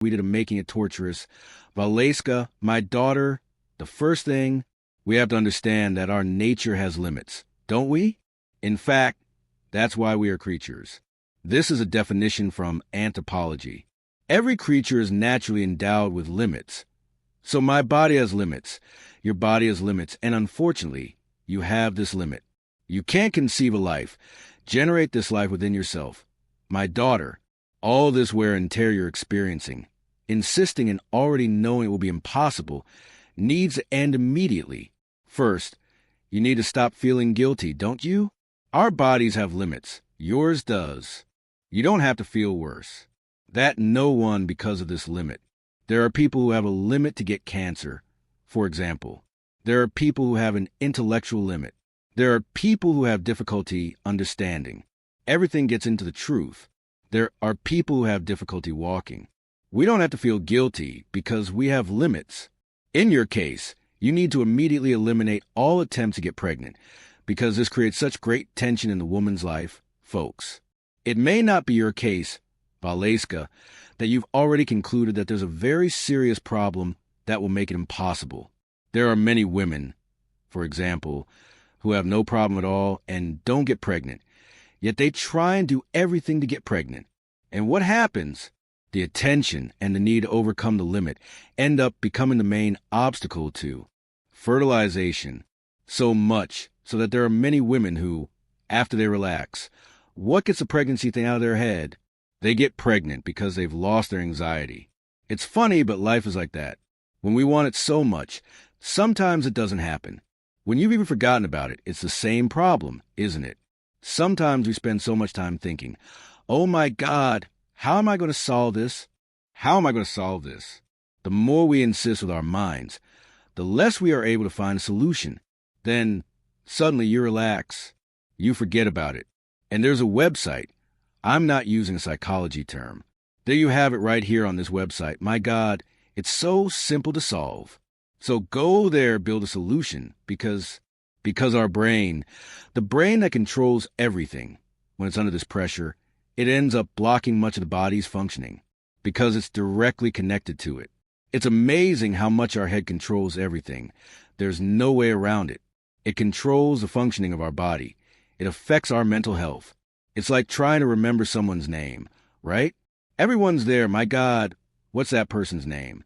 we did a Making It Torturous. Valeska, my daughter, the first thing, we have to understand that our nature has limits, don't we? In fact, that's why we are creatures. This is a definition from anthropology. Every creature is naturally endowed with limits. So my body has limits, your body has limits, and unfortunately, you have this limit. You can't conceive a life, generate this life within yourself. My daughter, all this wear and tear you're experiencing, insisting and already knowing it will be impossible, needs to end immediately. First, you need to stop feeling guilty, don't you? Our bodies have limits. Yours does. You don't have to feel worse. That no one because of this limit. There are people who have a limit to get cancer, for example. There are people who have an intellectual limit. There are people who have difficulty understanding. Everything gets into the truth. There are people who have difficulty walking. We don't have to feel guilty because we have limits. In your case, you need to immediately eliminate all attempts to get pregnant because this creates such great tension in the woman's life, folks. It may not be your case, Valeska, that you've already concluded that there's a very serious problem that will make it impossible. There are many women, for example, who have no problem at all and don't get pregnant, yet they try and do everything to get pregnant. And what happens? The attention and the need to overcome the limit end up becoming the main obstacle to fertilization. So much so that there are many women who, after they relax, what gets the pregnancy thing out of their head? They get pregnant because they've lost their anxiety. It's funny, but life is like that. When we want it so much, sometimes it doesn't happen. When you've even forgotten about it, it's the same problem, isn't it? Sometimes we spend so much time thinking, oh my God, how am I going to solve this? How am I going to solve this? The more we insist with our minds, the less we are able to find a solution. Then, suddenly you relax. You forget about it. And there's a website. I'm not using a psychology term. There you have it right here on this website. My God, it's so simple to solve. So go there, build a solution, because our brain, the brain that controls everything, when it's under this pressure, it ends up blocking much of the body's functioning because it's directly connected to it. It's amazing how much our head controls everything. There's no way around it. It controls the functioning of our body. It affects our mental health. It's like trying to remember someone's name, right? Everyone's there. My God, what's that person's name?